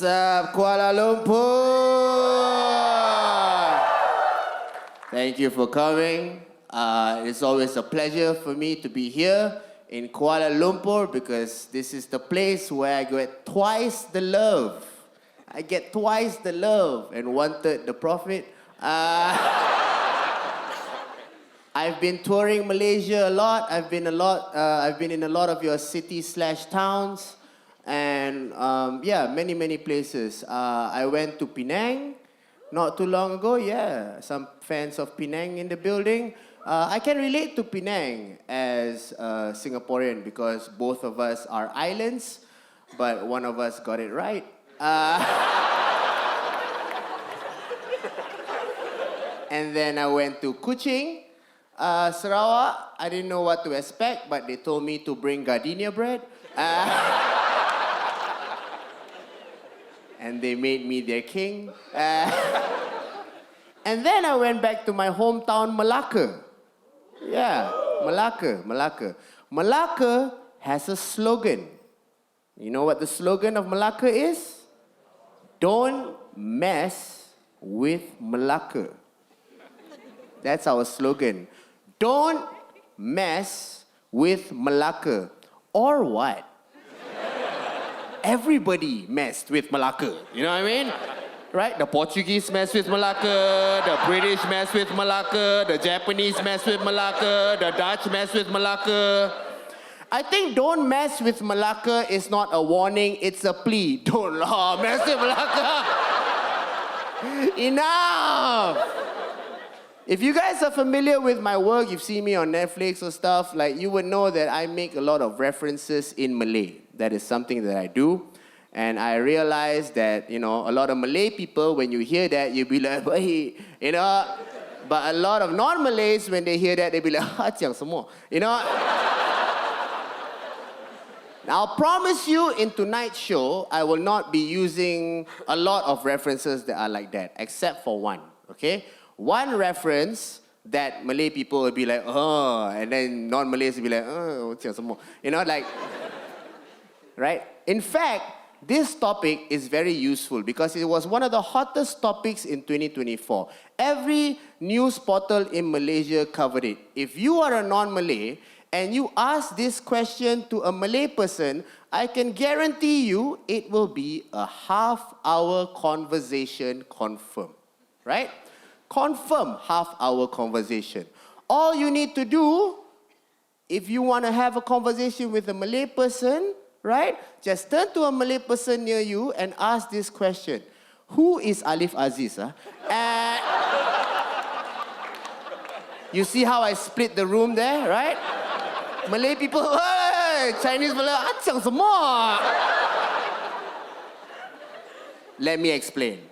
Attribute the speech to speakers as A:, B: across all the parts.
A: What's up, Kuala Lumpur? Thank you for coming. It's always a pleasure for me to be here in Kuala Lumpur because this is the place where I get twice the love. I get twice the love and one-third the profit. I've been touring Malaysia a lot. I've been in a lot of your cities/towns, and many places. I went to Penang not too long ago. Yeah, some fans of Penang in the building. I can relate to Penang as a Singaporean because both of us are islands, but one of us got it right. And then I went to Kuching, Sarawak. I didn't know what to expect, but they told me to bring gardenia bread. And they made me their king. And then I went back to my hometown, Malacca. Yeah, Malacca. Malacca has a slogan. You know what the slogan of Malacca is? Don't mess with Malacca. That's our slogan. Don't mess with Malacca. Or what? Everybody messed with Malacca. You know what I mean? Right? The Portuguese mess with Malacca, the British mess with Malacca, the Japanese mess with Malacca, the Dutch mess with Malacca. I think don't mess with Malacca is not a warning, it's a plea. Don't mess with Malacca. Enough! If you guys are familiar with my work, you've seen me on Netflix or stuff, like you would know that I make a lot of references in Malay. That is something that I do. And I realized that, a lot of Malay people, when you hear that, you'll be like, hey, But a lot of non-Malays, when they hear that, they'll be like,讲什么? Now, I'll promise you in tonight's show, I will not be using a lot of references that are like that, except for one, okay? One reference that Malay people will be like, oh, and then non-Malays will be like, oh, 讲什么? Right? In fact, this topic is very useful because it was one of the hottest topics in 2024. Every news portal in Malaysia covered it. If you are a non-Malay and you ask this question to a Malay person, I can guarantee you it will be a half-hour conversation confirmed. Right? Confirm half-hour conversation. All you need to do, if you want to have a conversation with a Malay person, right? Just turn to a Malay person near you and ask this question. Who is Alif Aziz? You see how I split the room there, right? Malay people, hey! Chinese people, 讲什么? Let me explain.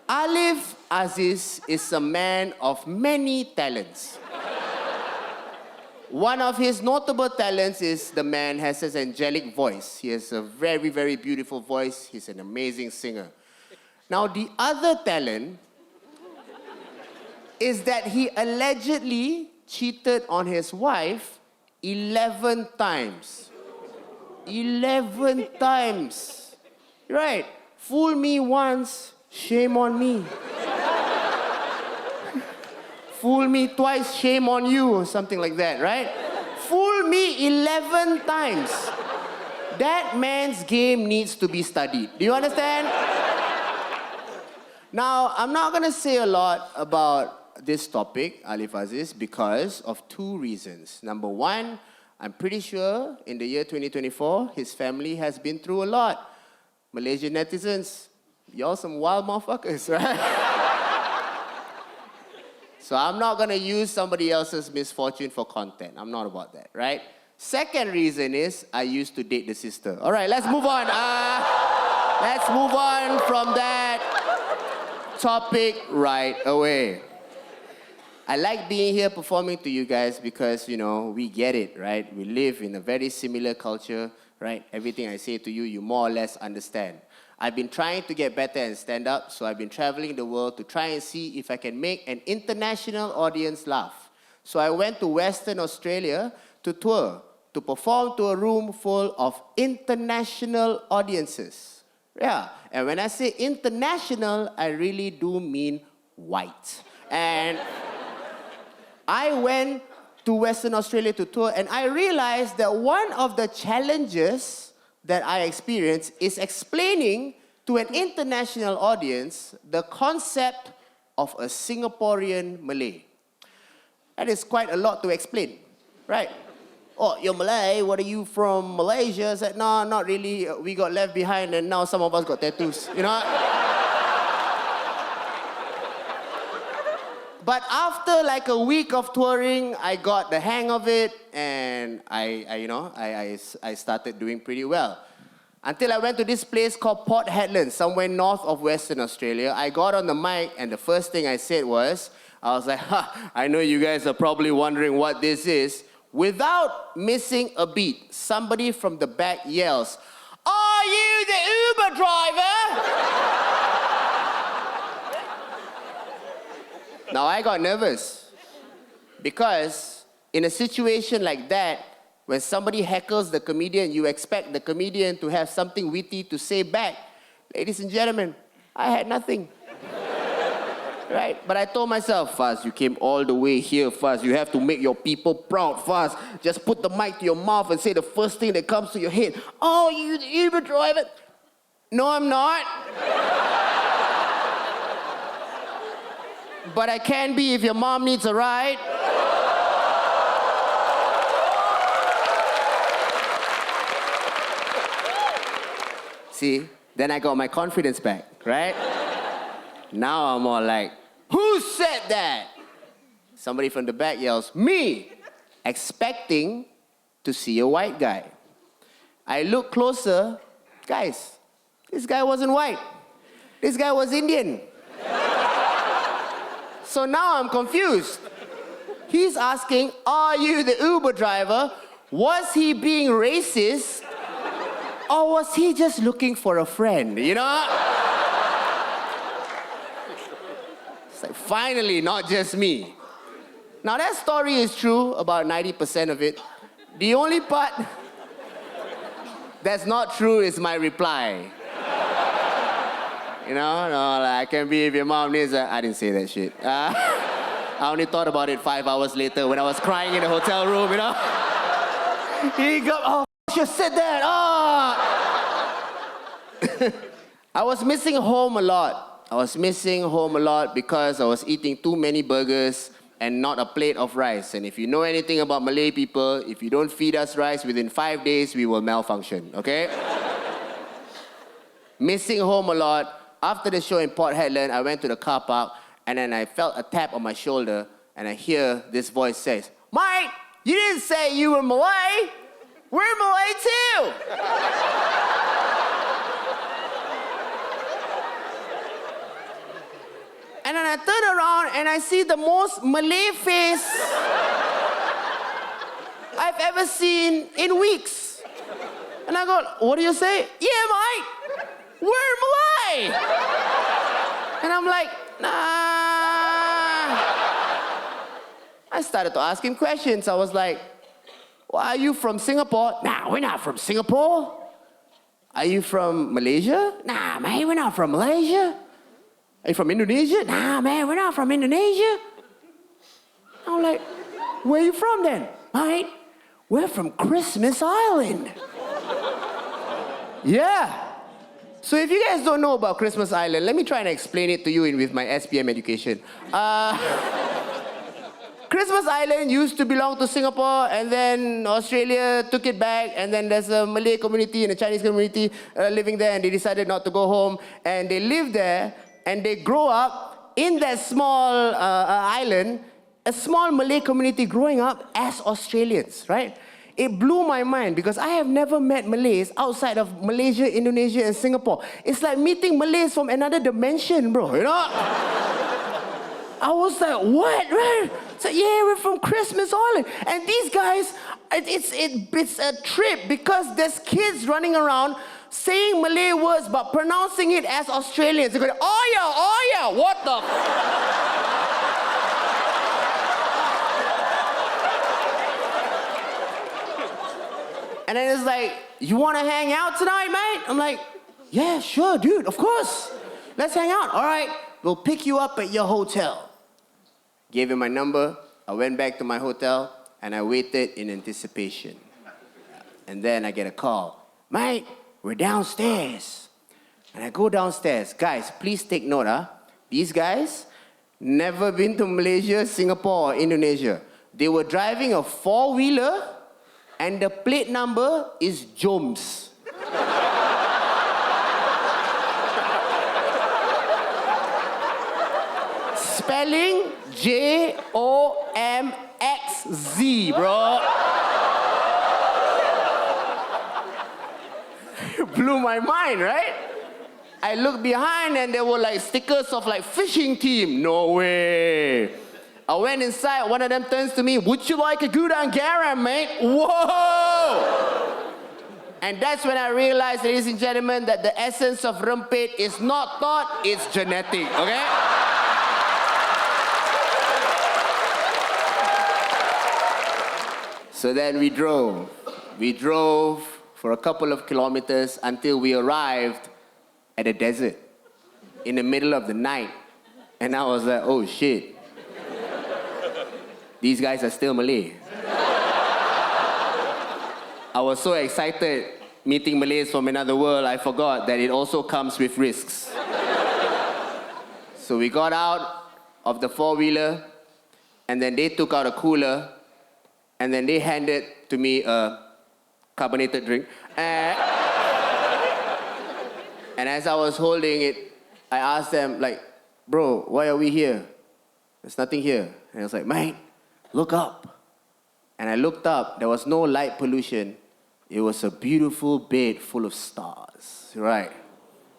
A: Alif Aziz is a man of many talents. One of his notable talents is the man has an angelic voice. He has a very, very beautiful voice. He's an amazing singer. Now, the other talent is that he allegedly cheated on his wife 11 times. 11 times. Right. Fool me once, shame on me. Fool me twice, shame on you, or something like that, right? Fool me 11 times. That man's game needs to be studied. Do you understand? Now, I'm not going to say a lot about this topic, Alif Aziz, because of two reasons. Number one, I'm pretty sure in the year 2024, his family has been through a lot. Malaysian netizens, y'all some wild motherfuckers, right? So I'm not going to use somebody else's misfortune for content. I'm not about that, right? Second reason is I used to date the sister. All right, let's move on. Let's move on from that topic right away. I like being here performing to you guys because, we get it, right? We live in a very similar culture, right? Everything I say to you, you more or less understand. I've been trying to get better and stand up, so I've been traveling the world to try and see if I can make an international audience laugh. So I went to Western Australia to tour to perform to a room full of international audiences. Yeah, and when I say international, I really do mean white. And I went to Western Australia to tour, and I realized that one of the challenges that I experienced is explaining to an international audience the concept of a Singaporean Malay. That is quite a lot to explain, right? Oh, you're Malay, what are you from Malaysia? I said, no, not really. We got left behind and now some of us got tattoos, you know? But after like a week of touring, I got the hang of it and I started doing pretty well. Until I went to this place called Port Hedland, somewhere north of Western Australia. I got on the mic and the first thing I said was, I was like, I know you guys are probably wondering what this is. Without missing a beat, somebody from the back yells, "Are you the Uber driver?" Now I got nervous because in a situation like that, when somebody heckles the comedian, you expect the comedian to have something witty to say back. Ladies and gentlemen, I had nothing. Right? But I told myself, Faz, you came all the way here, Faz. You have to make your people proud, Faz. Just put the mic to your mouth and say the first thing that comes to your head. Oh, you the Uber driver? No, I'm not. But I can be if your mom needs a ride. See, then I got my confidence back, right? Now I'm all like, who said that? Somebody from the back yells, me, expecting to see a white guy. I look closer, guys, this guy wasn't white. This guy was Indian. So now I'm confused. He's asking, are you the Uber driver? Was he being racist? Or was he just looking for a friend, you know? It's like, finally, not just me. Now that story is true, about 90% of it. The only part that's not true is my reply. You know, no, like, I can be if your mom needs a... I didn't say that shit. I only thought about it 5 hours later when I was crying in the hotel room, you know? He got, oh, I should have said that, oh! I was missing home a lot. I was missing home a lot because I was eating too many burgers and not a plate of rice. And if you know anything about Malay people, if you don't feed us rice within 5 days, we will malfunction, okay? Missing home a lot. After the show in Port Hedland, I went to the car park and then I felt a tap on my shoulder and I hear this voice says, Mike, you didn't say you were Malay. We're Malay too. And then I turn around and I see the most Malay face I've ever seen in weeks. And I go, what do you say? Yeah, Mike, we're Malay. And I'm like, nah. I started to ask him questions. I was like, well, are you from Singapore? Nah, we're not from Singapore. Are you from Malaysia? Nah, man, we're not from Malaysia. Are you from Indonesia? Nah, man, we're not from Indonesia. I'm like, where are you from then? Mate, we're from Christmas Island. Yeah. So if you guys don't know about Christmas Island, let me try and explain it to you with my SPM education. Christmas Island used to belong to Singapore, and then Australia took it back, and then there's a Malay community and a Chinese community living there, and they decided not to go home, and they live there, and they grow up in that small island, a small Malay community growing up as Australians, right? It blew my mind because I have never met Malays outside of Malaysia, Indonesia, and Singapore. It's like meeting Malays from another dimension, bro, you know? I was like, what, man? So yeah, we're from Christmas Island. And these guys, it's a trip because there's kids running around saying Malay words but pronouncing it as Australians. They're going, oh yeah, what the... And then it's like, you want to hang out tonight, mate? I'm like, yeah, sure, dude, of course. Let's hang out. All right, we'll pick you up at your hotel. Gave him my number. I went back to my hotel, and I waited in anticipation. And then I get a call. Mate, we're downstairs. And I go downstairs. Guys, please take note, huh? These guys, never been to Malaysia, Singapore, or Indonesia. They were driving a four-wheeler, and the plate number is Joms. Spelling J-O-M-X-Z, bro. Blew my mind, right? I looked behind and there were like stickers of like fishing team. No way. I went inside, one of them turns to me, would you like a gudang garam, mate? Whoa! And that's when I realized, ladies and gentlemen, that the essence of rempit is not thought, it's genetic, okay? So then we drove. We drove for a couple of kilometers until we arrived at a desert in the middle of the night. And I was like, oh shit. These guys are still Malay. I was so excited meeting Malays from another world, I forgot that it also comes with risks. So we got out of the four-wheeler, and then they took out a cooler, and then they handed to me a carbonated drink. And as I was holding it, I asked them, like, bro, why are we here? There's nothing here. And I was like, mate, look up. And I looked up, there was no light pollution. It was a beautiful bed full of stars, right?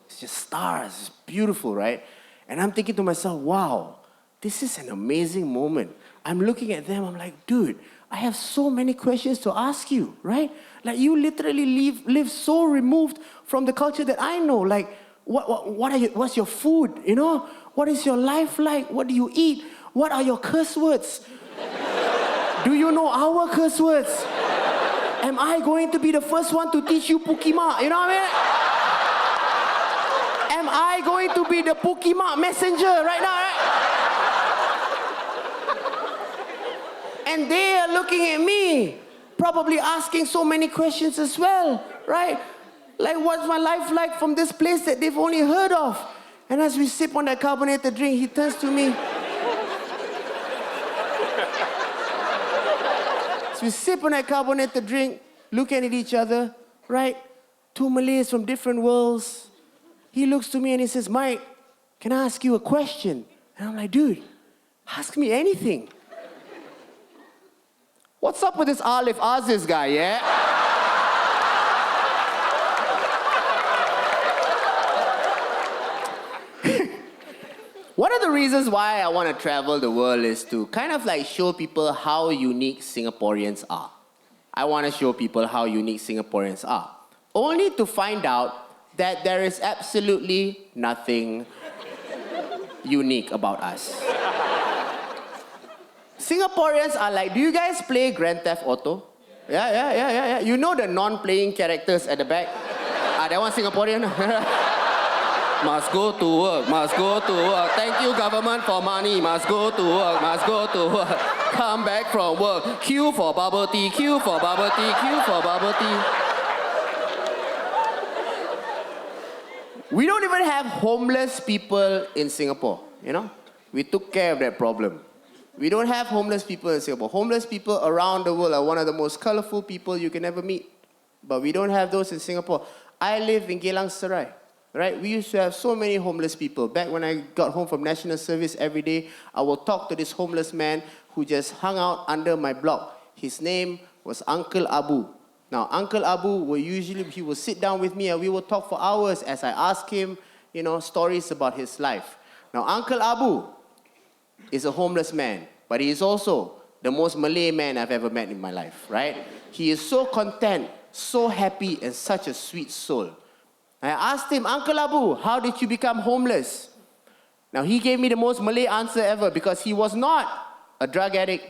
A: It's just stars, it's beautiful, right? And I'm thinking to myself, wow, this is an amazing moment. I'm looking at them, I'm like, dude, I have so many questions to ask you, right? Like, you literally live so removed from the culture that I know. Like, what's your food, you know? What is your life like? What do you eat? What are your curse words? Do you know our curse words? Am I going to be the first one to teach you Pukima? You know what I mean? Am I going to be the Pukima messenger right now, right? And they are looking at me, probably asking so many questions as well, right? Like, what's my life like from this place that they've only heard of? And as we sip on that carbonated drink, he turns to me. As we sip on that carbonated drink, looking at each other, right? Two Malays from different worlds. He looks to me and he says, Mike, can I ask you a question? And I'm like, dude, ask me anything. What's up with this Alif Aziz guy, yeah? One of the reasons why I want to travel the world is to kind of like show people how unique Singaporeans are. I want to show people how unique Singaporeans are. Only to find out that there is absolutely nothing unique about us. Singaporeans are like, do you guys play Grand Theft Auto? Yeah. You know the non-playing characters at the back? That one Singaporean. Must go to work, must go to work. Thank you, government, for money. Must go to work, must go to work. Come back from work. Queue for bubble tea, queue for bubble tea, queue for bubble tea. We don't even have homeless people in Singapore, you know? We took care of that problem. We don't have homeless people in Singapore. Homeless people around the world are one of the most colorful people you can ever meet. But we don't have those in Singapore. I live in Geylang Serai, right? We used to have so many homeless people. Back when I got home from national service every day, I would talk to this homeless man who just hung out under my block. His name was Uncle Abu. Now, Uncle Abu he would sit down with me and we would talk for hours as I asked him, you know, stories about his life. Now, Uncle Abu is a homeless man, but he is also the most Malay man I've ever met in my life, right? He is so content, so happy, and such a sweet soul. I asked him, Uncle Abu, how did you become homeless? Now, he gave me the most Malay answer ever because he was not a drug addict,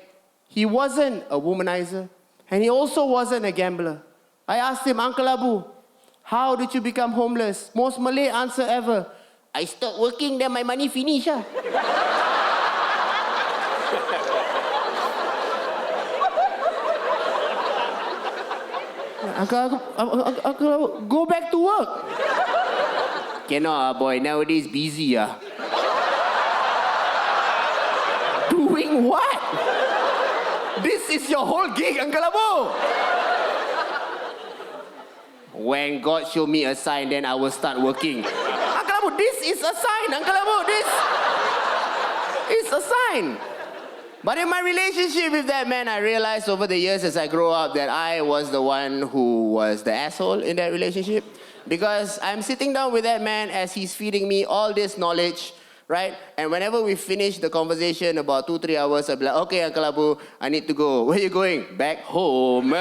A: he wasn't a womanizer, and he also wasn't a gambler. I asked him, Uncle Abu, how did you become homeless? Most Malay answer ever. I stopped working, then my money finish. Uncle, go back to work. Cannot, boy. Nowadays busy. Doing what? This is your whole gig, Uncle Abu. When God show me a sign, then I will start working. Uncle Abu, this is a sign, Uncle Abu. This is a sign. But in my relationship with that man, I realized over the years as I grow up that I was the one who was the asshole in that relationship. Because I'm sitting down with that man as he's feeding me all this knowledge, right? And whenever we finish the conversation, about 2-3 hours, I'll be like, okay, Uncle Abu, I need to go. Where are you going? Back home.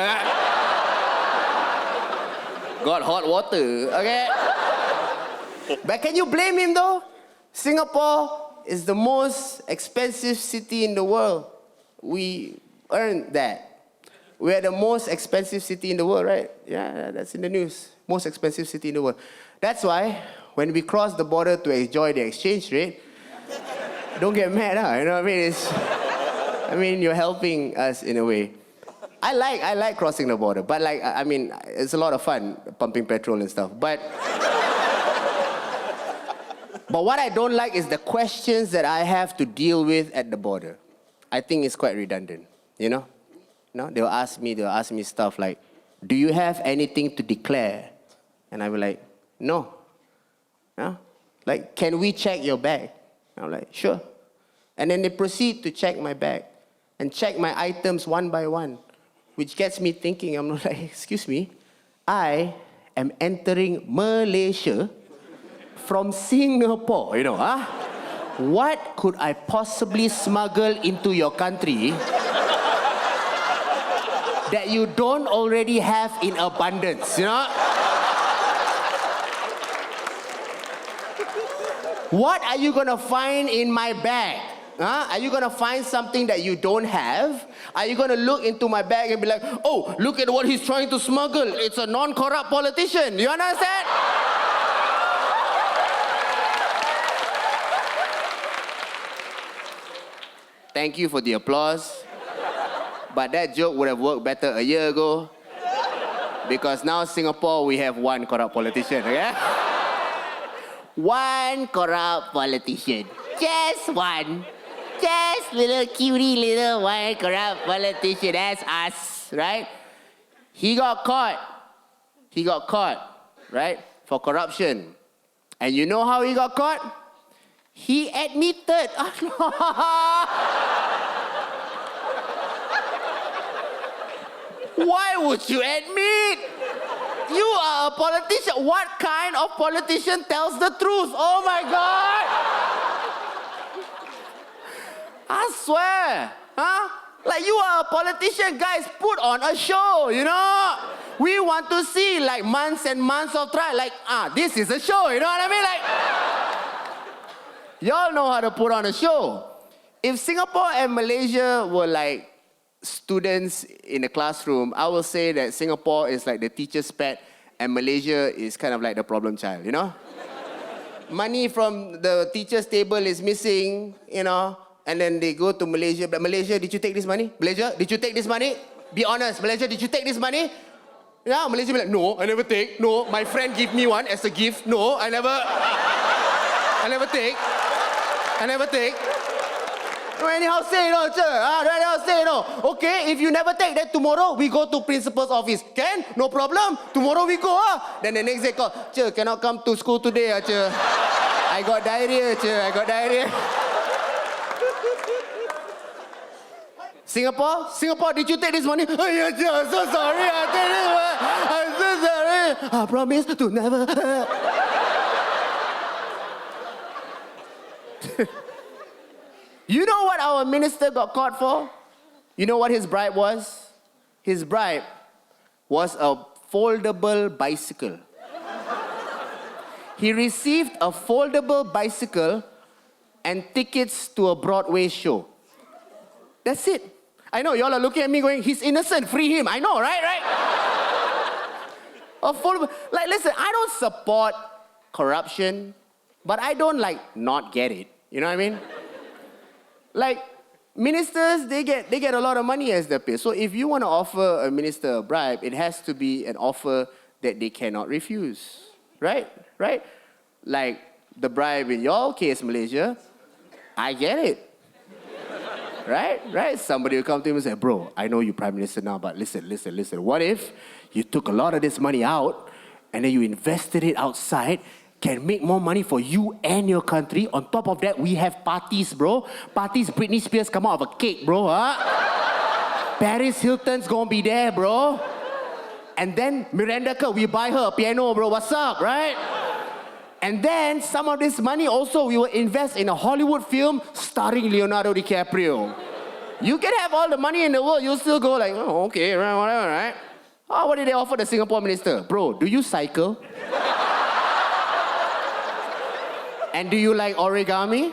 A: Got hot water, okay? But can you blame him though? Singapore is the most expensive city in the world. We earned that. We are the most expensive city in the world, right? Yeah, that's in the news. Most expensive city in the world. That's why when we cross the border to enjoy the exchange rate, don't get mad, huh? You know what I mean? You're helping us in a way. I like crossing the border, but it's a lot of fun pumping petrol and stuff. But what I don't like is the questions that I have to deal with at the border. I think it's quite redundant, you know? No, they'll ask me stuff like, do you have anything to declare? And I'll be like, no. No? Like, can we check your bag? I'm like, sure. And then they proceed to check my bag and check my items one by one, which gets me thinking, I'm like, excuse me, I am entering Malaysia from Singapore, you know, huh? What could I possibly smuggle into your country that you don't already have in abundance, you know? What are you gonna find in my bag? Huh? Are you gonna find something that you don't have? Are you gonna look into my bag and be like, oh, look at what he's trying to smuggle. It's a non-corrupt politician. You understand? Thank you for the applause. But that joke would have worked better a year ago. Because now Singapore, we have one corrupt politician, okay? One corrupt politician. Just one. Just little cutie little one corrupt politician. That's us, right? He got caught, right? For corruption. And you know how he got caught? He admitted. Why would you admit? You are a politician. What kind of politician tells the truth? Oh my God! I swear. Huh? Like, you are a politician, guys. Put on a show, you know? We want to see like months and months of trial. Like, this is a show, you know what I mean? Like, y'all know how to put on a show. If Singapore and Malaysia were like students in a classroom, I will say that Singapore is like the teacher's pet and Malaysia is kind of like the problem child, you know? Money from the teacher's table is missing, you know? And then they go to Malaysia. But Malaysia, did you take this money? Malaysia, did you take this money? Be honest, Malaysia, did you take this money? Yeah, Malaysia be like, no, I never take. No, my friend gave me one as a gift. No, I never take. Anyhow say no, anyhow say no. Okay, if you never take, then tomorrow we go to principal's office. Can? No problem. Tomorrow we go. Then the next day call, cannot come to school today. I got diarrhea. I got diarrhea. Singapore, did you take this money? Oh, yeah, I'm so sorry. I'm so sorry. I promise to never. You know what our minister got caught for? You know what his bribe was? His bribe was a foldable bicycle. He received a foldable bicycle and tickets to a Broadway show. That's it. I know, y'all are looking at me going, he's innocent, free him. I know, right? Affordable. Like, listen, I don't support corruption, but I don't, like, not get it. You know what I mean? Like, ministers, they get a lot of money as their pay. So if you want to offer a minister a bribe, it has to be an offer that they cannot refuse. Right? Right? Like, the bribe in your case, Malaysia, I get it. Right? Somebody will come to him and say, bro, I know you're Prime Minister now, but listen. What if you took a lot of this money out and then you invested it outside, can make more money for you and your country? On top of that, we have parties, bro. Parties, Britney Spears come out of a cake, bro, huh? Paris Hilton's gonna be there, bro. And then Miranda Kerr, we buy her a piano, bro. What's up, right? And then some of this money also we will invest in a Hollywood film starring Leonardo DiCaprio. You can have all the money in the world, you'll still go like, oh, okay, whatever, right? Oh, what did they offer the Singapore minister? Bro, do you cycle? And do you like origami?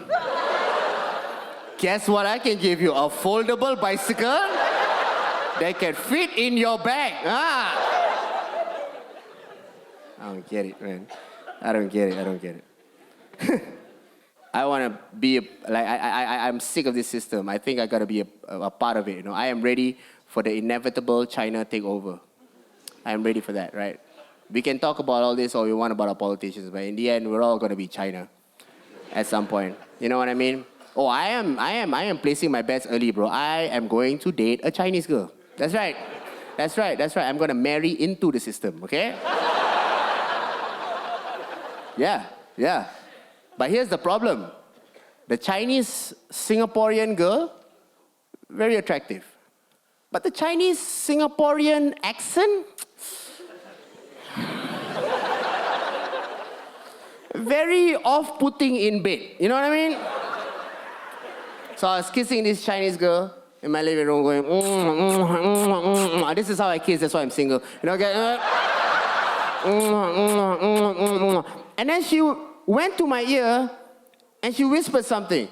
A: Guess what I can give you? A foldable bicycle that can fit in your bag. I don't get it, man. I don't get it. I want to be, I'm sick of this system. I think I got to be a part of it, you know. I am ready for the inevitable China takeover. I am ready for that, right? We can talk about all this all we want about our politicians, but in the end, we're all going to be China at some point. You know what I mean? Oh, I am placing my bets early, bro. I am going to date a Chinese girl. That's right. I'm going to marry into the system, okay? Yeah. But here's the problem. The Chinese Singaporean girl, very attractive. But the Chinese Singaporean accent, very off-putting in bed. You know what I mean? So I was kissing this Chinese girl in my living room going, This is how I kiss, that's why I'm single. You know, and then she went to my ear and she whispered something.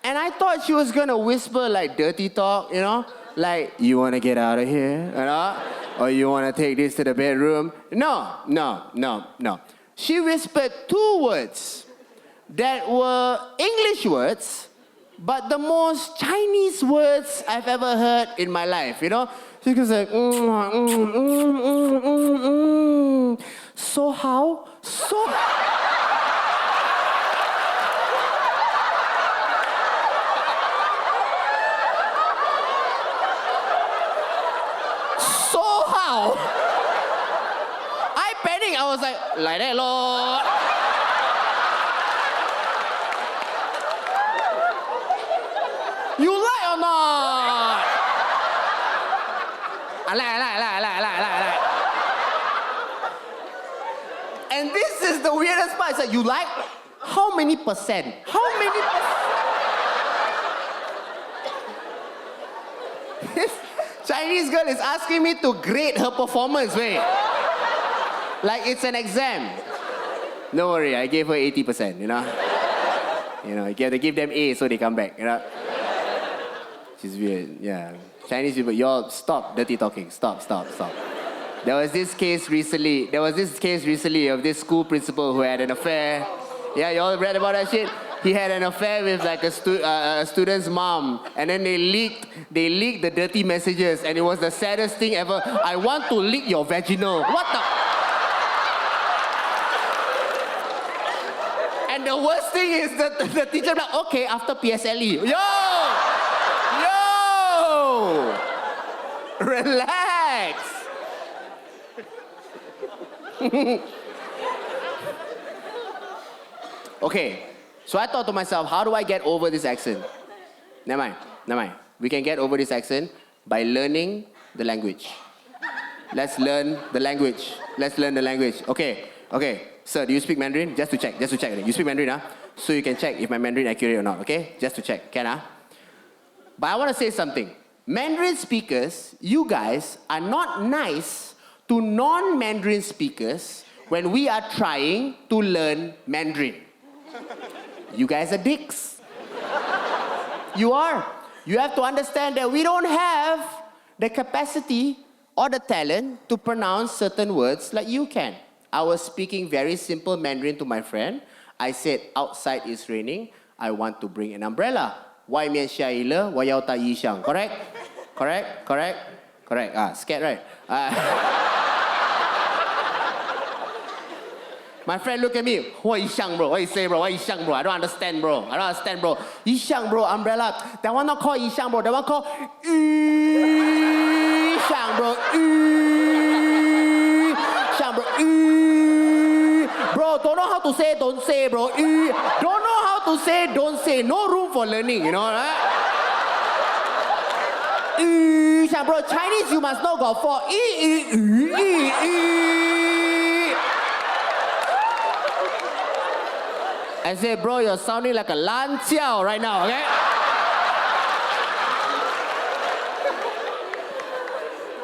A: And I thought she was gonna whisper like dirty talk, you know? Like, you wanna get out of here, you know? Or you wanna take this to the bedroom? No. She whispered two words that were English words, but the most Chinese words I've ever heard in my life, you know? She goes like, So how? So how? I panicked. I was like that, Lord. You like or not? I like. And this is the weirdest part. It's like, you like? How many percent? This Chinese girl is asking me to grade her performance, wait. Like it's an exam. Don't worry, I gave her 80%, you know? You have to give them A so they come back, you know? She's weird, yeah. Chinese people, y'all stop dirty talking. Stop. There was this case recently of this school principal who had an affair. Yeah, y'all read about that shit? He had an affair with like a student's mom, and then they leaked the dirty messages, and it was the saddest thing ever. I want to lick your vaginal. What the? And the worst thing is that the teacher like, okay, after PSLE. Yo! Relax. Okay, so I thought to myself, how do I get over this accent? Never mind. We can get over this accent by learning the language. Let's learn the language. Okay. Sir, do you speak Mandarin? Just to check. You speak Mandarin, huh? So you can check if my Mandarin accurate or not, okay? Just to check, can huh? But I want to say something. Mandarin speakers, you guys are not nice to non-Mandarin speakers when we are trying to learn Mandarin. You guys are dicks. You are. You have to understand that we don't have the capacity or the talent to pronounce certain words like you can. I was speaking very simple Mandarin to my friend. I said, outside is raining. I want to bring an umbrella. 外面下雨了，我要带雨伞. Correct? Correct? Correct? Correct. Scared, right? My friend look at me. What is xiang, bro? What you say, bro? What is xiang, bro? I don't understand, bro. I don't understand, bro. Yi xiang, bro, umbrella. That one not called yi xiang, bro. That one called yi xiang, bro. Yi xiang, bro. Bro, don't know how to say, don't say, bro. Don't know how to say, don't say. No room for learning, you know, right? Yi xiang, bro. Chinese, you must know got four. I said, bro, you're sounding like a lan jiao right now, okay?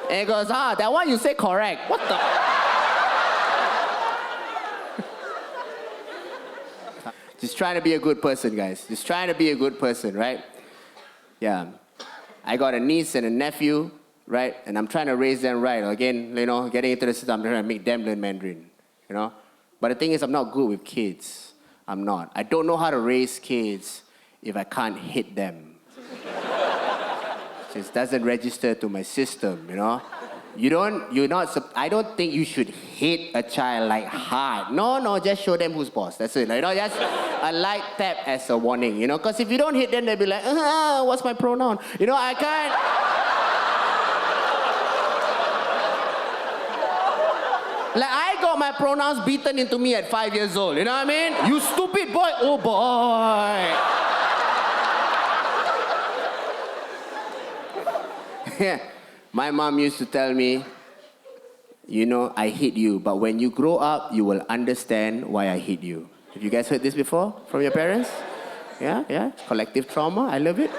A: And he goes, that one you say correct. What the? Just trying to be a good person, guys. Just trying to be a good person, right? Yeah. I got a niece and a nephew, right? And I'm trying to raise them right. Again, you know, getting into the system, I'm trying to make them learn Mandarin, you know? But the thing is, I'm not good with kids. I'm not. I don't know how to raise kids if I can't hit them. Just doesn't register to my system, you know? I don't think you should hit a child like hard. No, just show them who's boss. That's it. You know, just a light tap as a warning, you know? Because if you don't hit them, they'll be like, what's my pronoun? You know, I can't. Like, I got my pronouns beaten into me at 5 years old. You know what I mean? You stupid boy. Oh, boy. Yeah. My mom used to tell me, you know, I hit you, but when you grow up, you will understand why I hit you. Have you guys heard this before from your parents? Yeah. Collective trauma. I love it.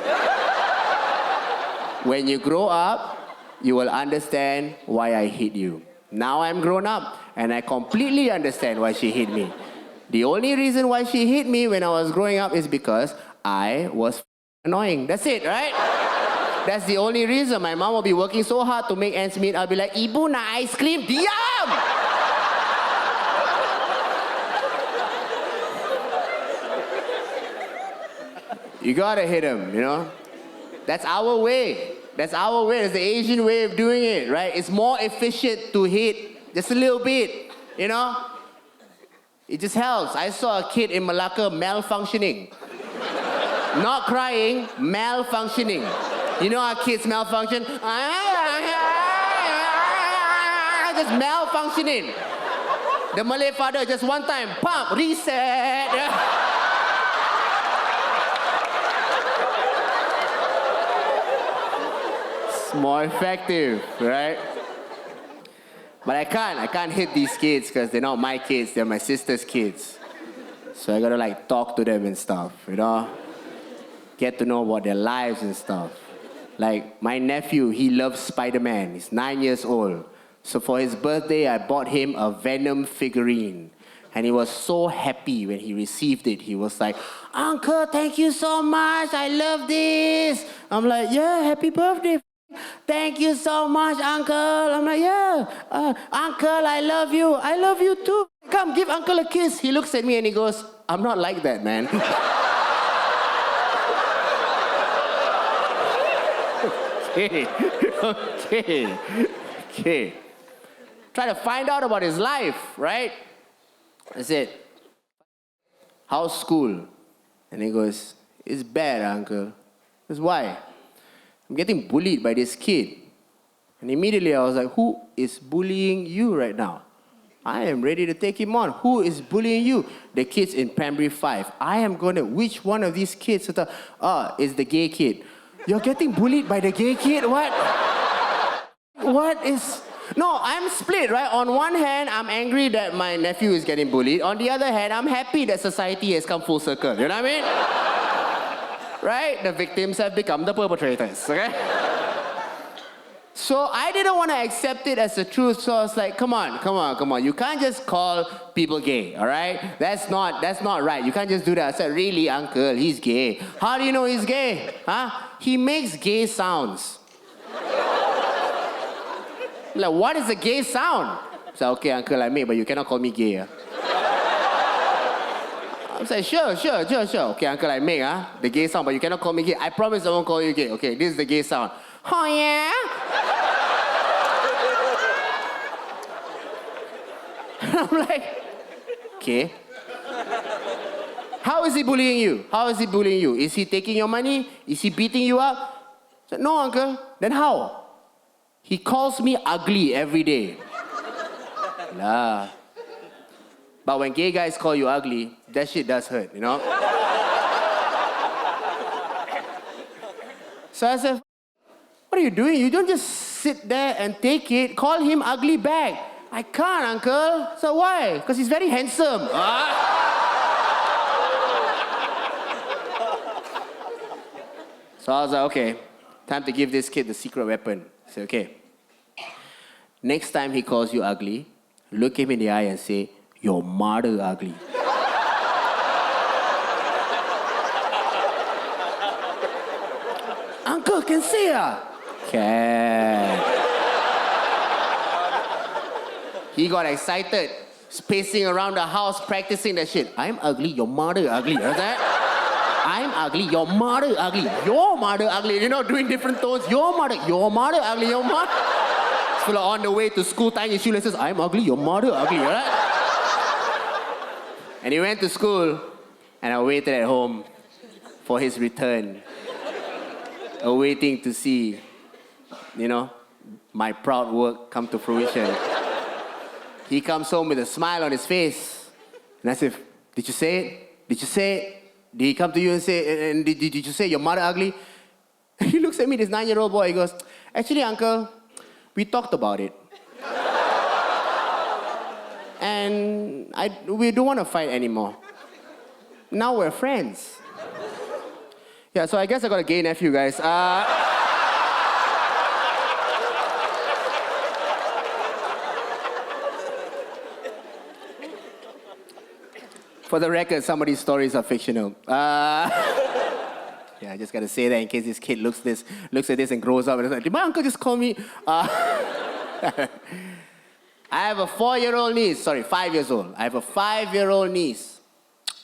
A: When you grow up, you will understand why I hit you. Now I'm grown up, and I completely understand why she hit me. The only reason why she hit me when I was growing up is because I was annoying. That's it, right? That's the only reason. My mom will be working so hard to make ends meet. I'll be like, Ibu na ice cream, diam! You gotta hit him, you know? That's our way. That's our way. That's the Asian way of doing it, right? It's more efficient to hit just a little bit, you know? It just helps. I saw a kid in Malacca malfunctioning. Not crying, malfunctioning. You know how kids malfunction? Just malfunctioning. The Malay father just one time, pump, reset. More effective, right? But I can't hit these kids because they're not my kids, they're my sister's kids. So I gotta like talk to them and stuff, you know? Get to know about their lives and stuff. Like my nephew, he loves Spider-Man. He's 9 years old. So for his birthday, I bought him a Venom figurine. And he was so happy when he received it. He was like, Uncle, thank you so much. I love this. I'm like, yeah, happy birthday. Thank you so much, Uncle. I'm like, yeah. Uncle, I love you. I love you too. Come, give Uncle a kiss. He looks at me and he goes, I'm not like that, man. Okay. Try to find out about his life, right? I said, how's school? And he goes, it's bad, Uncle. I said, why? I'm getting bullied by this kid. And immediately I was like, who is bullying you right now? I am ready to take him on. Who is bullying you? The kids in primary 5. I am going to, which one of these kids? Is the gay kid. You're getting bullied by the gay kid? What? What is... No, I'm split, right? On one hand, I'm angry that my nephew is getting bullied. On the other hand, I'm happy that society has come full circle. You know what I mean? Right? The victims have become the perpetrators, okay? So I didn't want to accept it as the truth, so I was like, come on. You can't just call people gay, all right? That's not right. You can't just do that. I said, really, Uncle, he's gay. How do you know he's gay? Huh? He makes gay sounds. I'm like, what is a gay sound? I said, okay, uncle, I make, but you cannot call me gay. I said, sure. Okay, uncle, I make the gay sound, but you cannot call me gay. I promise I won't call you gay. Okay, this is the gay sound. Oh, yeah? I'm like, okay. How is he bullying you? How is he bullying you? Is he taking your money? Is he beating you up? I said, no, uncle. Then how? He calls me ugly every day. Lah. But when gay guys call you ugly, that shit does hurt, you know? So I said, what are you doing? You don't just sit there and take it. Call him ugly back. I can't, uncle. So why? Because he's very handsome. So I was like, okay, time to give this kid the secret weapon. I said, okay. Next time he calls you ugly, look him in the eye and say, your mother ugly. Uncle can say Can. He got excited, pacing around the house, practicing that shit. I'm ugly, your mother ugly. What's that? I'm ugly, your mother ugly. Your mother ugly. You know, doing different tones. Your mother ugly, your mother. So on the way to school, tying his shoelaces, I'm ugly, your mother ugly, right? And he went to school, and I waited at home for his return, awaiting to see, you know, my proud work come to fruition. He comes home with a smile on his face, and I said, did you say it? Did you say it? Did he come to you and say, and did you say your mother ugly? He looks at me, this 9-year-old boy, he goes, actually, uncle, we talked about it. And we don't want to fight anymore. Now we're friends. Yeah, so I guess I got a gay nephew, guys. For the record, some of these stories are fictional. Yeah, I just gotta say that in case this kid looks at this and grows up and is like, did my uncle just call me? I have a 4-year-old niece, 5 years old. I have a 5-year-old niece.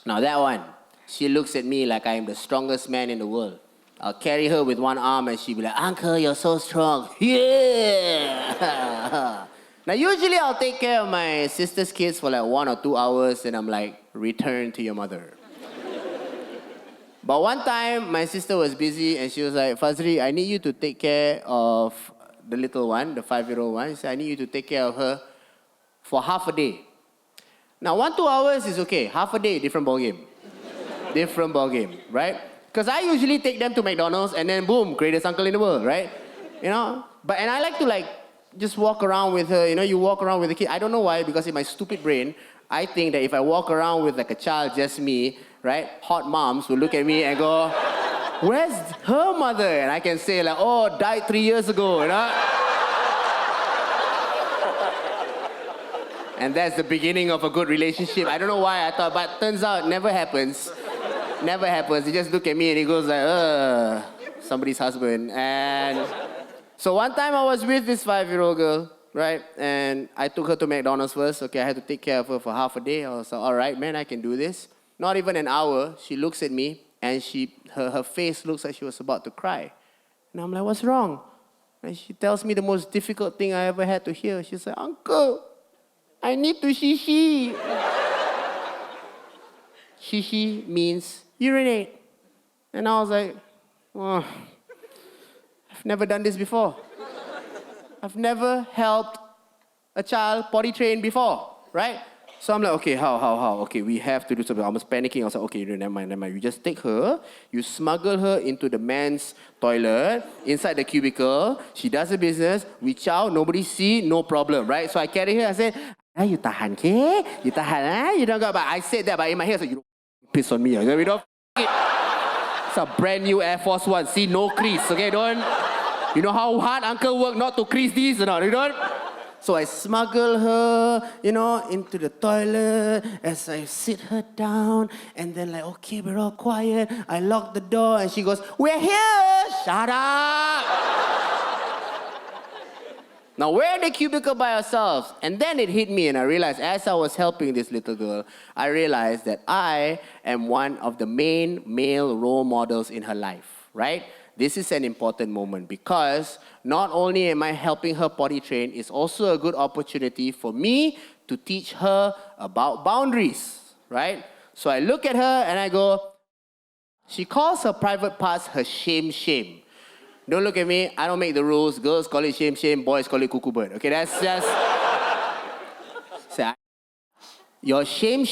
A: Now that one, she looks at me like I am the strongest man in the world. I'll carry her with one arm and she'll be like, uncle, you're so strong. Yeah! Now usually I'll take care of my sister's kids for like 1 or 2 hours and I'm like, return to your mother. But one time, my sister was busy and she was like, Fadzri, I need you to take care of the little one, the 5-year-old one. She said, I need you to take care of her for half a day. Now, 1-2 hours is okay. Half a day, different ballgame. Different ballgame, right? Because I usually take them to McDonald's and then boom, greatest uncle in the world, right? You know? And I like to just walk around with her. You know, you walk around with the kid. I don't know why, because in my stupid brain, I think that if I walk around with like a child, just me, right? Hot moms will look at me and go, where's her mother? And I can say like, oh, died 3 years ago, you know? And that's the beginning of a good relationship. I don't know why I thought, but turns out it never happens. Never happens. He just look at me and he goes like, somebody's husband. And so one time I was with this 5-year-old girl, right? And I took her to McDonald's first. Okay, I had to take care of her for half a day. I was like, all right, man, I can do this. Not even an hour, she looks at me and her face looks like she was about to cry. And I'm like, what's wrong? And she tells me the most difficult thing I ever had to hear. She's like, uncle, I need to shishi. Shishi means urinate. And I was like, oh, I've never done this before. I've never helped a child potty train before, right? So I'm like, okay, how? Okay, we have to do something. I was panicking. I was like, okay, never mind. You just take her, you smuggle her into the men's toilet, inside the cubicle. She does her business. We chow, nobody see, no problem, right? So I carry her. I said, you tahan, okay? You tahan, You don't go. But I said that, but in my head, I said, you don't piss on me. I said, we don't it. It's a brand new Air Force One. See, no crease, okay? Don't. You know how hard uncle worked not to crease these or not? You don't? So I smuggle her, into the toilet as I sit her down. And then okay, we're all quiet. I lock the door and she goes, we're here! Shut up! Now we're in the cubicle by ourselves. And then it hit me and I realized as I was helping this little girl, I realized that I am one of the main male role models in her life, right? This is an important moment because not only am I helping her potty train, it's also a good opportunity for me to teach her about boundaries, right? So I look at her and I go, she calls her private parts her shame. Don't look at me, I don't make the rules. Girls call it shame, boys call it cuckoo bird. Okay, that's just... So, your shame,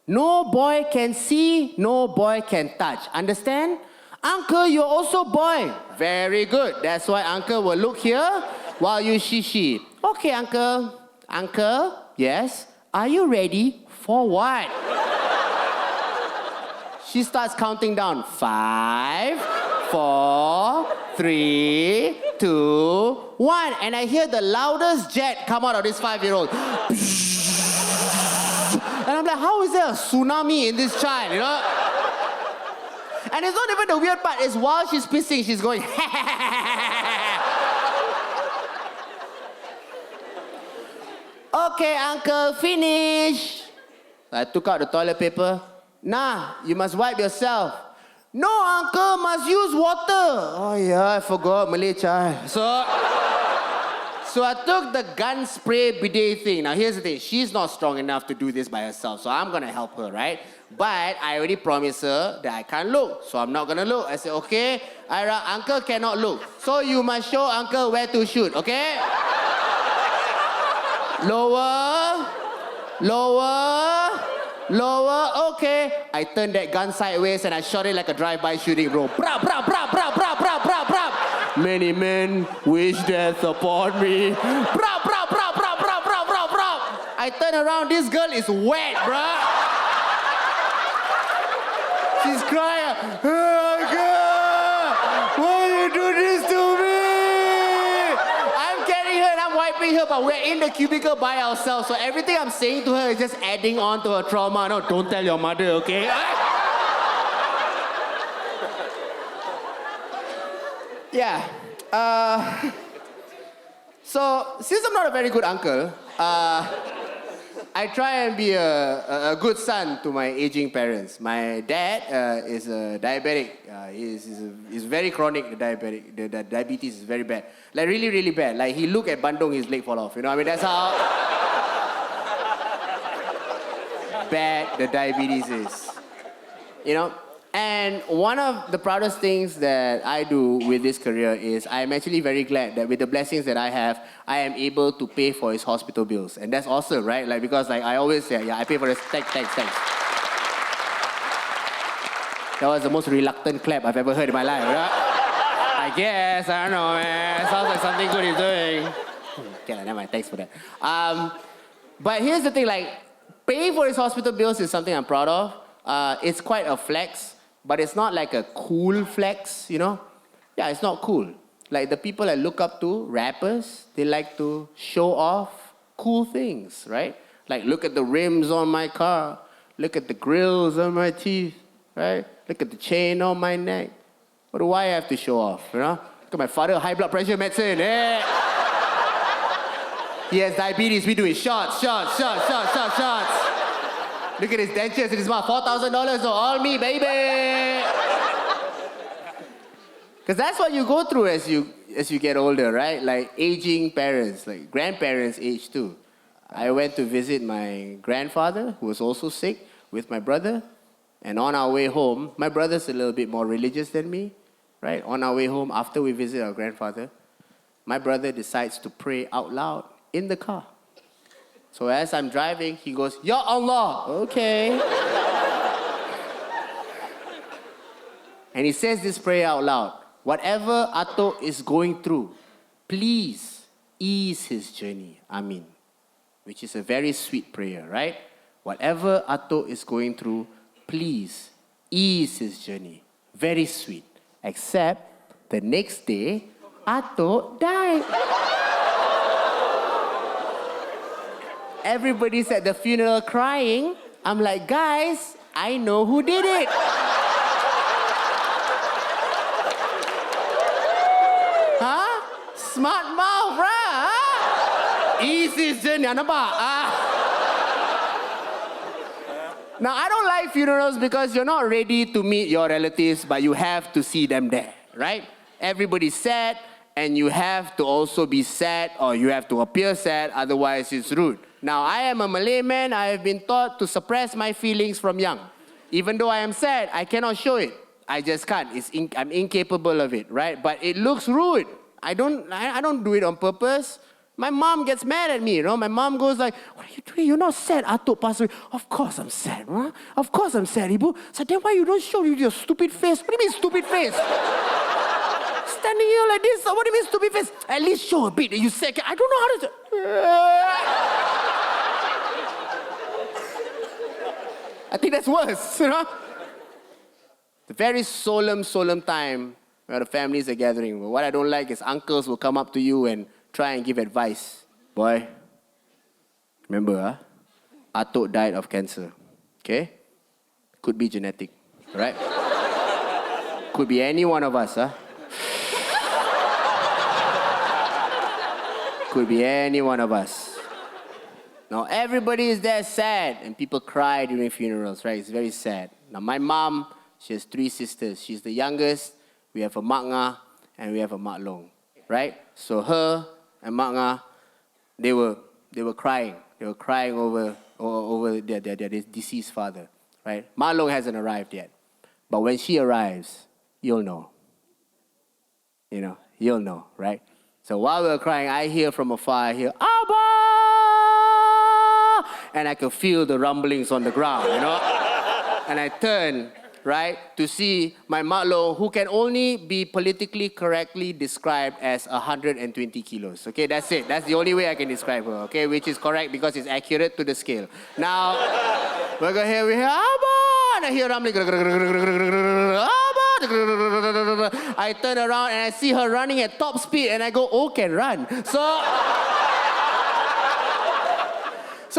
A: no boy can see, no boy can touch. Understand? Uncle, you're also boy. Very good. That's why uncle will look here while you shishi. Okay, uncle. Uncle, yes? Are you ready? For what? She starts counting down. 5, 4, 3, 2, 1. And I hear the loudest jet come out of this 5-year-old. And I'm like, how is there a tsunami in this child, you know? And it's not even the weird part. It's while she's pissing, she's going, okay, uncle, finish. I took out the toilet paper. Nah, you must wipe yourself. No, uncle, must use water. Oh yeah, I forgot, Malay child. So I took the gun spray bidet thing. Now here's the thing, she's not strong enough to do this by herself, so I'm gonna help her, right? But I already promised her that I can't look, so I'm not gonna look. I said, okay, Ira, uncle cannot look. So you must show uncle where to shoot, okay? Lower, okay. I turned that gun sideways and I shot it like a drive-by shooting, bro. Brap, brap, brap, brap, brap, brap, brap, brap. Many men wish death upon me. Brap, brap, brap, brap, brap, brap, brap, brap. I turn around, this girl is wet, bruh. She's crying. Oh, God, why you do this to me? I'm carrying her and I'm wiping her, but we're in the cubicle by ourselves. So everything I'm saying to her is just adding on to her trauma. No, don't tell your mother, okay? Yeah. So, since I'm not a very good uncle, I try and be a good son to my aging parents. My dad is a diabetic. He's very chronic, the diabetic. The diabetes is very bad. Like really, really bad. Like he look at Bandung, his leg fall off. You know, I mean, that's how bad the diabetes is. You know? And one of the proudest things that I do with this career is I'm actually very glad that with the blessings that I have, I am able to pay for his hospital bills. And that's awesome, right? Like, because like I always say, yeah, I pay for this. Thanks. That was the most reluctant clap I've ever heard in my life, right? I guess, I don't know, man. Sounds like something good he's doing. Okay, never mind, thanks for that. But here's the thing, like, paying for his hospital bills is something I'm proud of. It's quite a flex. But it's not like a cool flex, you know? Yeah, it's not cool. Like the people I look up to, rappers, they like to show off cool things, right? Like look at the rims on my car. Look at the grills on my teeth, right? Look at the chain on my neck. What do I have to show off, you know? Look at my father, high blood pressure medicine, eh? He has diabetes, we do it. Shots. Look at his dentures in his mouth. $4,000, so all me, baby. Because that's what you go through as you get older, right? Like aging parents, like grandparents age too. I went to visit my grandfather, who was also sick, with my brother. And on our way home, my brother's a little bit more religious than me, right? On our way home, after we visit our grandfather, my brother decides to pray out loud in the car. So as I'm driving, he goes, Ya Allah, okay. And he says this prayer out loud. Whatever Atok is going through, please ease his journey. Amin. Which is a very sweet prayer, right? Whatever Atok is going through, please ease his journey. Very sweet. Except the next day, Atok died. Everybody's at the funeral crying. I'm like, guys, I know who did it. Huh? Smart mouth, right? Easy journey, nampak? Now, I don't like funerals because you're not ready to meet your relatives, but you have to see them there, right? Everybody's sad, and you have to also be sad, or you have to appear sad, otherwise it's rude. Now, I am a Malay man. I have been taught to suppress my feelings from young. Even though I am sad, I cannot show it. I just can't. I'm incapable of it, right? But it looks rude. I don't do it on purpose. My mom gets mad at me, you know. My mom goes like, "What are you doing? You're not sad. Atuk passed away." Of course I'm sad, huh? Of course I'm sad, Ibu. So then why you don't show your stupid face? What do you mean stupid face? Standing here like this, what do you mean stupid face? At least show a bit that you sad. I don't know how to... I think that's worse, you know. The very solemn time where the families are gathering. What I don't like is uncles will come up to you and try and give advice. Boy, remember, Atuk died of cancer. Okay? Could be genetic, right? Could be any one of us, Could be any one of us. Now, everybody is there sad, and people cry during funerals, right? It's very sad. Now, my mom, she has 3 sisters. She's the youngest. We have a Mak Ngah, and we have a Mak Long, right? So her and Mak Ngah, they were crying. They were crying over their deceased father, right? Mak Long hasn't arrived yet. But when she arrives, you'll know. You know, you'll know, right? So while we were crying, I hear from afar, I hear, "Abba!" And I could feel the rumblings on the ground, you know? And I turn, right, to see my Mak Long, who can only be politically correctly described as 120 kilos. Okay, that's it. That's the only way I can describe her, okay, which is correct because it's accurate to the scale. Now, we hear, "Abba!" And I hear rumbling, "Abba!" I turn around and I see her running at top speed and I go, "Oh, can run." So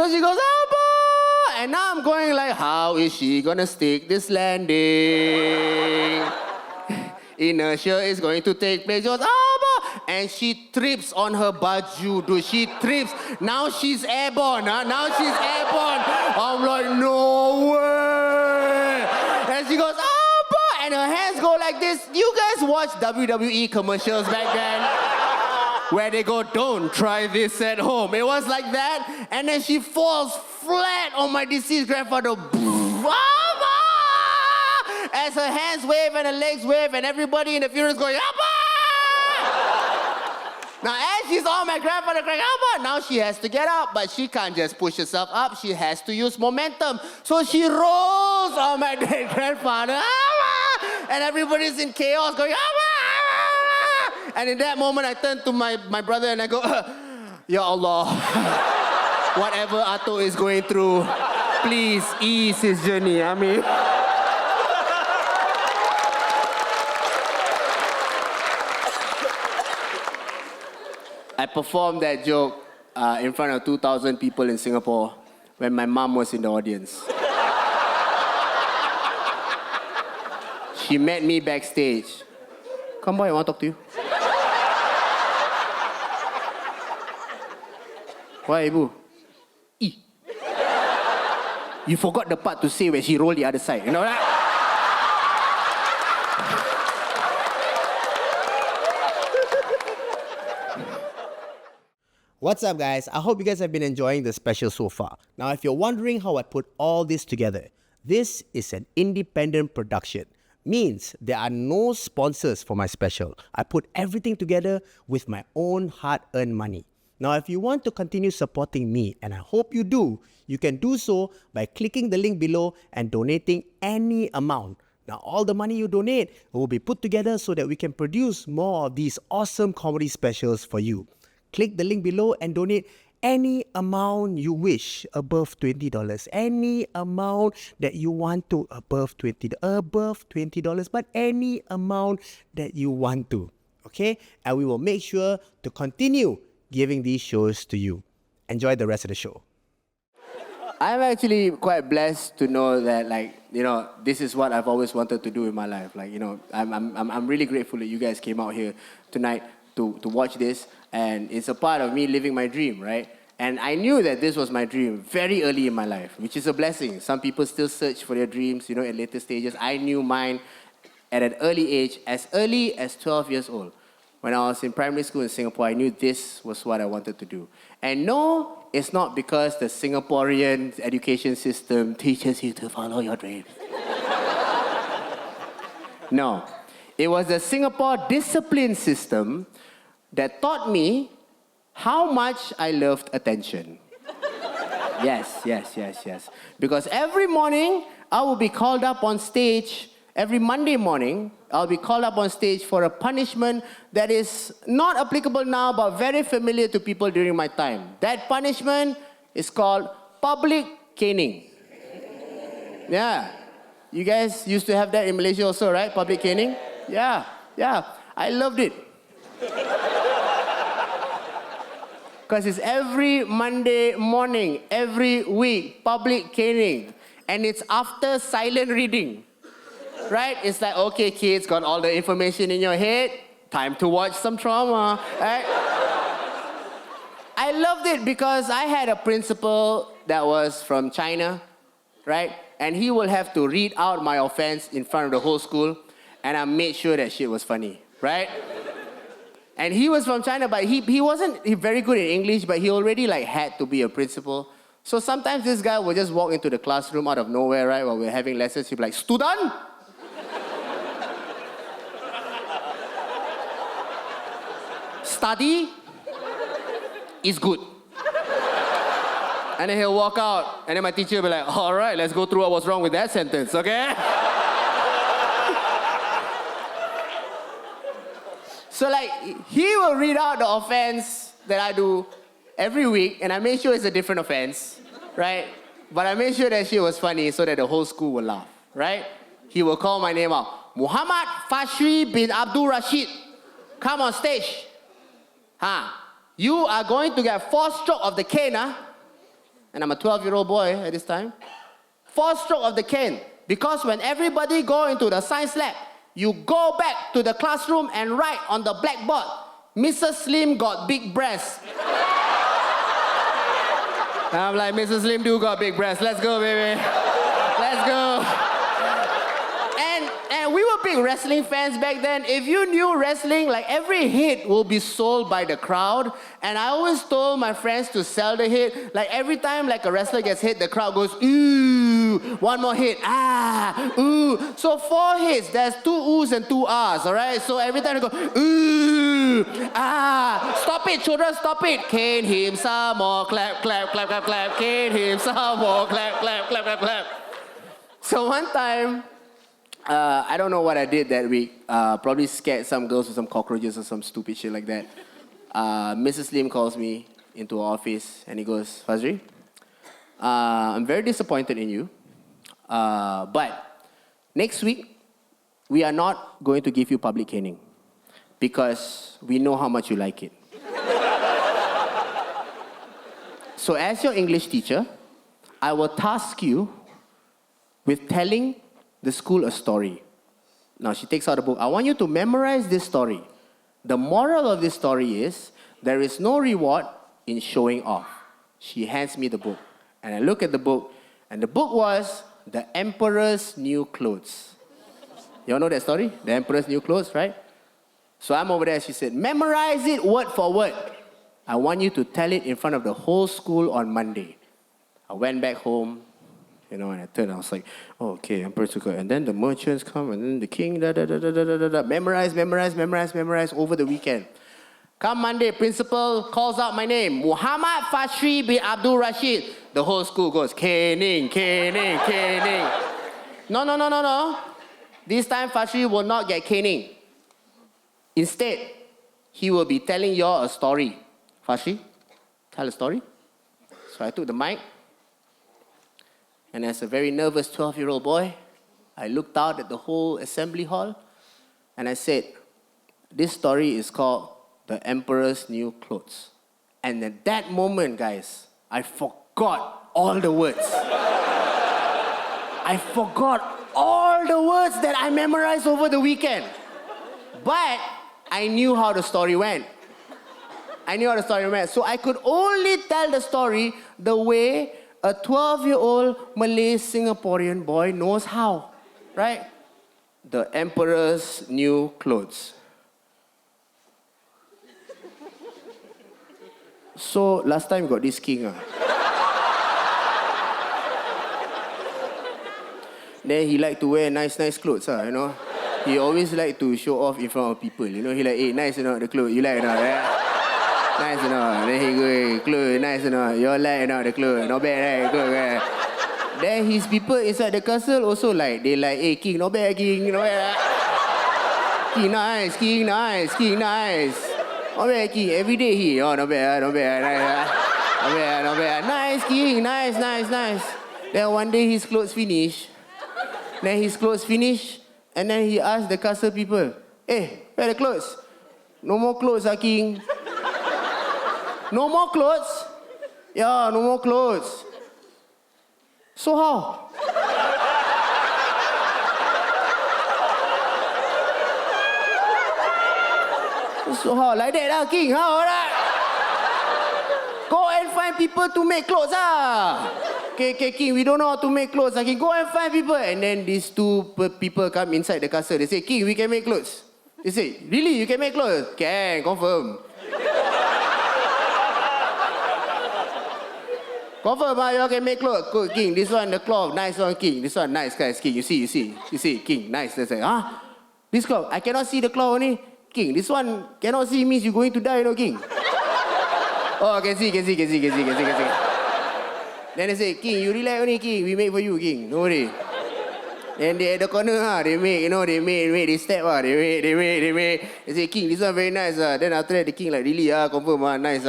A: she goes, "Abba!" And now I'm going like, how is she gonna stick this landing? Inertia is going to take place. She goes, "Abba!" And she trips on her baju, dude. She trips. Now she's airborne, Now she's airborne. I'm like, no way. And she goes, "Abba!" And her hands go like this. You guys watch WWE commercials back then? Where they go, "Don't try this at home." It was like that. And then she falls flat on my deceased grandfather. "Abba!" As her hands wave and her legs wave and everybody in the funeral is going, "Abba!" Now, as she's on my grandfather crying, "Abba!" Now she has to get up, but she can't just push herself up. She has to use momentum. So she rolls on my dead grandfather. "Abba!" And everybody's in chaos going, "Abba! Abba!" And in that moment, I turn to my brother and I go, "Ya Allah, whatever Atuk is going through, please ease his journey." I mean... I performed that joke in front of 2,000 people in Singapore when my mom was in the audience. She met me backstage. "Come boy, I want to talk to you." "Why, Ibu?" You forgot the part to say when she rolled the other side. You know that? What's up, guys? I hope you guys have been enjoying the special so far. Now, if you're wondering how I put all this together, this is an independent production. Means there are no sponsors for my special. I put everything together with my own hard-earned money. Now, if you want to continue supporting me, and I hope you do, you can do so by clicking the link below and donating any amount. Now, all the money you donate will be put together so that we can produce more of these awesome comedy specials for you. Click the link below and donate any amount you wish above $20. Any amount that you want to above $20, but any amount that you want to. Okay? And we will make sure to continue giving these shows to you. Enjoy the rest of the show. I'm actually quite blessed to know that, this is what I've always wanted to do in my life. I'm really grateful that you guys came out here tonight to watch this. And it's a part of me living my dream, right? And I knew that this was my dream very early in my life, which is a blessing. Some people still search for their dreams, at later stages. I knew mine at an early age, as early as 12 years old. When I was in primary school in Singapore, I knew this was what I wanted to do. And no, it's not because the Singaporean education system teaches you to follow your dreams. No, it was the Singapore discipline system that taught me how much I loved attention. Yes. Because every morning, I will be called up on stage. Every Monday morning, I'll be called up on stage for a punishment that is not applicable now, but very familiar to people during my time. That punishment is called public caning. Yeah. You guys used to have that in Malaysia also, right? Public caning? Yeah. I loved it. Because it's every Monday morning, every week, public caning. And it's after silent reading. Right? It's like, okay, kids, got all the information in your head. Time to watch some trauma. Right? I loved it because I had a principal that was from China, right? And he will have to read out my offense in front of the whole school. And I made sure that shit was funny, right? And he was from China, but he wasn't very good in English, but he already had to be a principal. So sometimes this guy would just walk into the classroom out of nowhere, right, while we're having lessons. He'd be like, "Student! Study is good." And then he'll walk out, and then my teacher will be like, "All right, let's go through what was wrong with that sentence, okay?" So he will read out the offense that I do every week, and I made sure it's a different offense, right? But I made sure that shit was funny so that the whole school will laugh, right? He will call my name out. Muhammad Fadzri bin Abdul Rashid, come on stage. You are going to get 4 stroke of the cane, And I'm a 12-year-old boy at this time. 4 stroke of the cane. Because when everybody go into the science lab, you go back to the classroom and write on the blackboard, "Mrs. Slim got big breasts." And I'm like, "Mrs. Slim do got big breasts. Let's go, baby. Let's go." And we were big wrestling fans back then. If you knew wrestling, every hit will be sold by the crowd. And I always told my friends to sell the hit. Every time a wrestler gets hit, the crowd goes, "Ooh." 1 more hit, ooh. So 4 hits, there's 2 oohs and 2 ahs, all right? So every time they go, "Ooh, stop it, children, stop it." Cane him some more, clap, clap, clap, clap, clap. Cane him some more, clap, clap, clap, clap, clap. So one time, I don't know what I did that week. Probably scared some girls with some cockroaches or some stupid shit like that. Mrs. Lim calls me into her office and he goes, "Fadzri, I'm very disappointed in you. But next week, we are not going to give you public caning because we know how much you like it. So as your English teacher, I will task you with telling the school a story." Now she takes out a book. "I want you to memorize this story. The moral of this story is there is no reward in showing off." She hands me the book. And I look at the book, and the book was The Emperor's New Clothes. You all know that story? The Emperor's New Clothes, right? So I'm over there. She said, "Memorize it word for word. I want you to tell it in front of the whole school on Monday." I went back home. And I turned, I was like, "Oh, okay, Emperor's New Clothes." And then the merchants come, and then the king, memorize over the weekend. Come Monday, principal calls out my name, "Muhammad Fadzri bin Abdul Rashid." The whole school goes, "Caning, caning, caning." No. This time, Fadzri will not get caning. Instead, he will be telling you all a story. "Fadzri, tell a story." So I took the mic. And as a very nervous 12-year-old boy, I looked out at the whole assembly hall and I said, "This story is called The Emperor's New Clothes." And at that moment, guys, I forgot all the words. I forgot all the words that I memorized over the weekend. But I knew how the story went. I knew how the story went. So I could only tell the story the way a 12-year-old Malay Singaporean boy knows how, right? The emperor's new clothes. So last time got this king. Then he like to wear nice clothes, you know. He always like to show off in front of people, you know. He like, hey, nice, you know, the clothes. You like, you know, yeah? Nice, you know. Then he go, hey, clothes, nice, you know. You like, you know, the clothes. Not bad, right? Clothes, right? Then his people inside the castle also like, they like, hey, king, not bad, king, not bad. King nice, king nice, king nice. Not bad, king. Every day he, oh, not bad, not bad, nice. Not bad, not bad. Nice, king, nice. Then one day his clothes finish. And then he asked the castle people, hey, where are the clothes? No more clothes, king. No more clothes? Yeah, no more clothes. So how? So how? Like that, king? How? Right? Go and find people to make clothes, Okay, king, we don't know how to make clothes. King, go and find people. And then these two people come inside the castle. They say, king, we can make clothes. They say, really, you can make clothes? Can, confirm. Confirm, you all can make clothes. Good, king, this one, the cloth, nice one, king. This one, nice, guys, king. You see, king, nice. They say, this cloth, I cannot see the cloth only. King, this one cannot see means you're going to die, king. Oh, can see. Then they say, king, you relax only, king. We make for you, king. No worry. Then they at the corner, they make, you know, they step, they make. They say, king, this one very nice. Then after that, the king like, really, confirm, nice.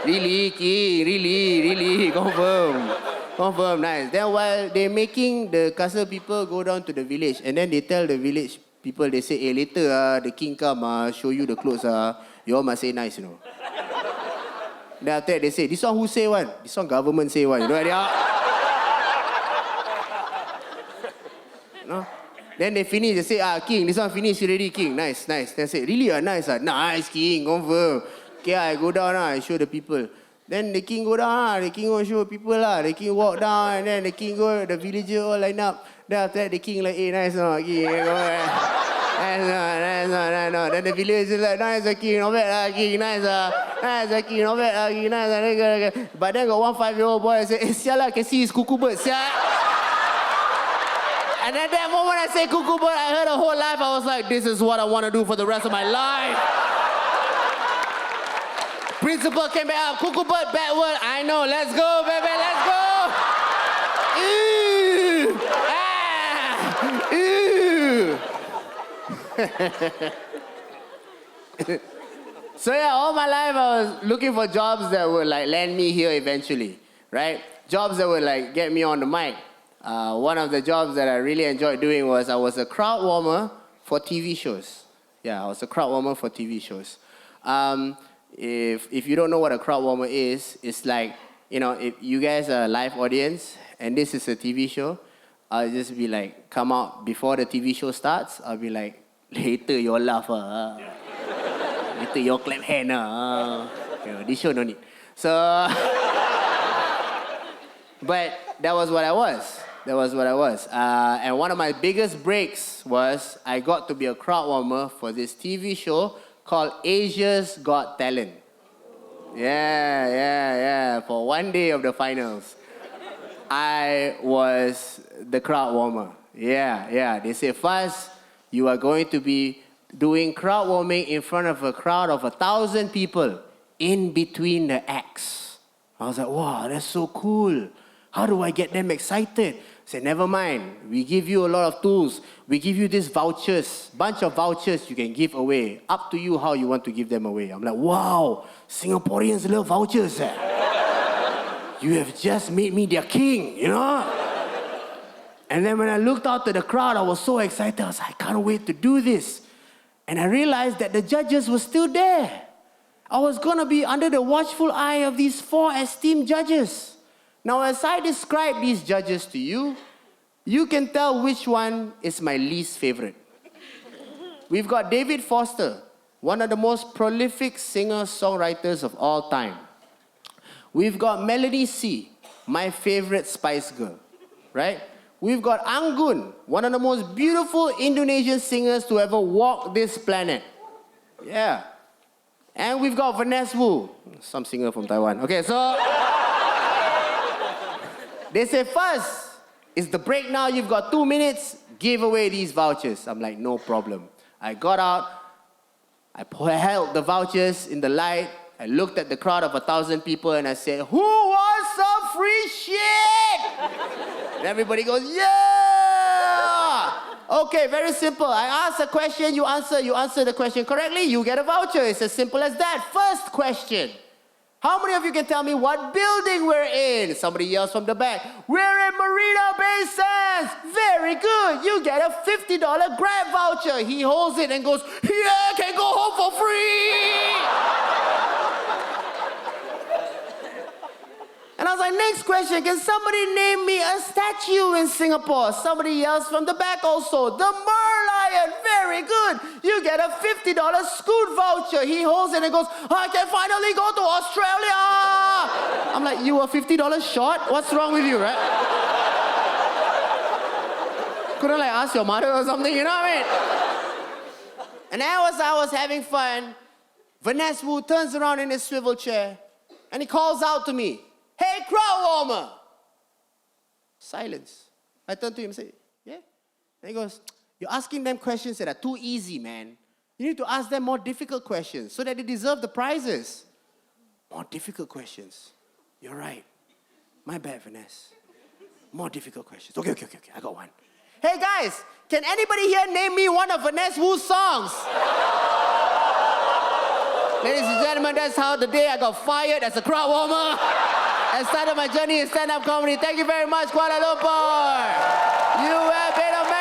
A: Really, king, really, confirm, nice. Then while they're making, the castle people go down to the village. And then they tell the village people, they say, hey, later, the king come, show you the clothes. You all must say nice, you know. Then after that, they say, this one who say one? This one government say one. You know what they are? No? Then they finish, they say, king, this one finish already, king. Nice. Then they say, really, nice, nice, king, confirm. Okay, I go down, I show the people. Then the king go down, the king go show people, the king walk down, and then the king go, the villager all line up. Then after that, the king like, hey, nice, no, king, go ahead. Nice. Then the villager like, nice, king, not bad, king, nice, king, not bad, king, nice. But then got one 5-year-old boy say, hey, siala, can see his cuckoo bird, siala. And at that moment I say cuckoo bird, I heard a whole life, I was like, this is what I want to do for the rest of my life. Principal came back up, cuckoo bird, backward. I know, let's go, baby, let's go. So yeah, all my life I was looking for jobs that would like land me here eventually, right? Jobs that would like get me on the mic. One of the jobs that I really enjoyed doing was I was a crowd warmer for TV shows. Yeah, I was a crowd warmer for TV shows. If you don't know what a crowd warmer is, it's like, you know, if you guys are a live audience and this is a TV show, I'll just be like, come out before the TV show starts. I'll be like, later you all laugh. Later you all clap hand. You know, this show no need. So, but that was what I was. And one of my biggest breaks was I got to be a crowd warmer for this TV show called Asia's Got Talent. Yeah. For one day of the finals, I was the crowd warmer. Yeah. They say, Faz, you are going to be doing crowd warming in front of a crowd of 1,000 people in between the acts. I was like, wow, that's so cool. How do I get them excited? I said, never mind. We give you a lot of tools. We give you these vouchers, bunch of vouchers you can give away. Up to you how you want to give them away. I'm like, wow, Singaporeans love vouchers. You have just made me their king, you know? And then when I looked out to the crowd, I was so excited. I was like, I can't wait to do this. And I realized that the judges were still there. I was going to be under the watchful eye of these 4 esteemed judges. Now, as I describe these judges to you, you can tell which one is my least favorite. We've got David Foster. one of the most prolific singer-songwriters of all time. We've got Melody C, my favorite Spice Girl, right? We've got Anggun, one of the most beautiful Indonesian singers to ever walk this planet. Yeah. And we've got Vanessa Wu, some singer from Taiwan. Okay, so... They say, first, is the break now, you've got 2 minutes, give away these vouchers. I'm like, no problem. I got out, I held the vouchers in the light, I looked at the crowd of 1,000 people and I said, who wants some free shit? And everybody goes, yeah! Okay, very simple. I ask a question, you answer the question correctly, you get a voucher. It's as simple as that. First question. How many of you can tell me what building we're in? Somebody yells from the back, we're in Marina Bay Sands. Very good. You get a $50 Grab voucher. He holds it and goes, yeah, can go home for free. And I was like, next question, can somebody name me a statue in Singapore? Somebody yells from the back also, the Merlion, very good. You get a $50 Scoot voucher. He holds it and goes, I can finally go to Australia. I'm like, you were $50 short? What's wrong with you, right? Couldn't like ask your mother or something, you know what I mean? And as I was having fun, Vanessa Wu turns around in his swivel chair and he calls out to me, hey, crowd warmer. Silence. I turn to him and say, yeah? And he goes, you're asking them questions that are too easy, man. You need to ask them more difficult questions so that they deserve the prizes. More difficult questions. You're right. My bad, Vanessa. More difficult questions. Okay. I got one. Hey, guys, can anybody here name me one of Vanessa Wu's songs? Ladies and gentlemen, that's how the day I got fired as a crowd warmer and started my journey in stand-up comedy. Thank you very much, Kuala Lumpur. You have been amazing.